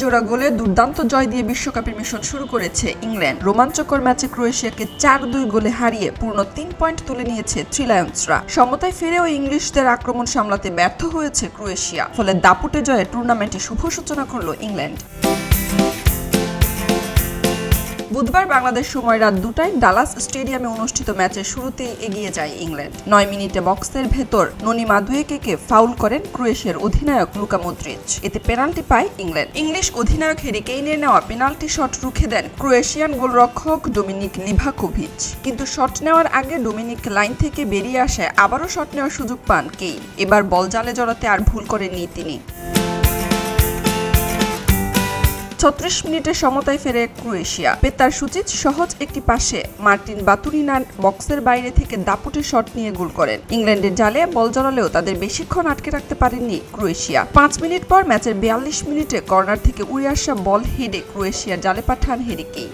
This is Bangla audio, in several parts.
জোড়া গোলে দুর্দান্ত জয় দিয়ে বিশ্বকাপের মিশন শুরু করেছে ইংল্যান্ড। রোমাঞ্চকর ম্যাচে ক্রোয়েশিয়াকে 4-2 গোলে হারিয়ে পূর্ণ 3 পয়েন্ট তুলে নিয়েছে থ্রি লায়ন্সরা। সমতায় ফিরেও ইংলিশদের আক্রমণ সামলাতে ব্যর্থ হয়েছে ক্রোয়েশিয়া। ফলে দাপুটে জয়ে টুর্নামেন্টে শুভ সূচনা করল ইংল্যান্ড। বুধবার বাংলাদেশ সময় রাত 2টায় ডালাস স্টেডিয়ামে অনুষ্ঠিত ম্যাচের শুরুতেই এগিয়ে যায় ইংল্যান্ড। 9 মিনিটে বক্সের ভেতর ননি মাদুয়েকেকে ফাউল করেন ক্রোয়েশিয়ার অধিনায়ক লুকা মদ্রিচ। এতে পেনাল্টি পায় ইংল্যান্ড। ইংলিশ অধিনায়ক হ্যারি কেইনের নেওয়া পেনাল্টি শট রুখে দেন ক্রোয়েশিয়ান গোলরক্ষক ডোমিনিক লিভাকোভিচ। কিন্তু শট নেওয়ার আগে ডোমিনিক লাইন থেকে বেরিয়ে আসায় আবারও শট নেওয়ার সুযোগ পান কেইন। এবার বল জালে জড়াতে আর ভুল করেননি তিনি। 36 মিনিটে সমতায় ফেরে ক্রোয়েশিয়া। পেতার সুচিচ সহজ একটি পাশে মার্টিন বাতুরিনার বক্সের বাইরে থেকে দাপুটে শট নিয়ে গোল করেন। ইংল্যান্ডের জালে বল জড়ালেও তাদের বেশিক্ষণ আটকে রাখতে পারেননি ক্রোয়েশিয়া। 5 মিনিট পর ম্যাচের 42 মিনিটে কর্নার থেকে উড়ে আসা বল হেডে ক্রোয়েশিয়ার জালে পাঠান হ্যারি কেইন।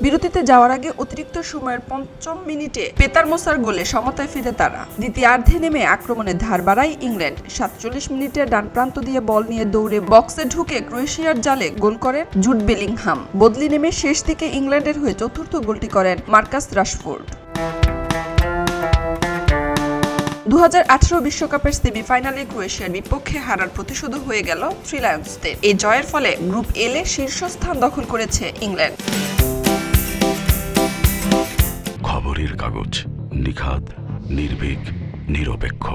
বিরতিতে যাওয়ার আগে অতিরিক্ত সময়ের 5ম মিনিটে পেতার মোসার গোলে সমতায় ফিরে তারা। দ্বিতীয়ার্ধে নেমে আক্রমণের ধার বাড়ায় ইংল্যান্ড। 47 মিনিটে ডান প্রান্ত দিয়ে বল নিয়ে দৌড়ে বক্সে ঢুকে ক্রোয়েশিয়ার জালে গোল করেন জুড বেলিংহাম। বদলি নেমে শেষ দিকে ইংল্যান্ডের হয়ে চতুর্থ গোলটি করেন মার্কাস রাশফোর্ড। 2018 বিশ্বকাপের সেমিফাইনালে ক্রোয়েশিয়ার বিপক্ষে হারার প্রতিশোধ হয়ে গেল থ্রি লায়ন্সদের। এই জয়ের ফলে গ্রুপ এ শীর্ষস্থান দখল করেছে ইংল্যান্ড। খবরের কাগজ, নিখাত, নির্ভীক, নিরপেক্ষ।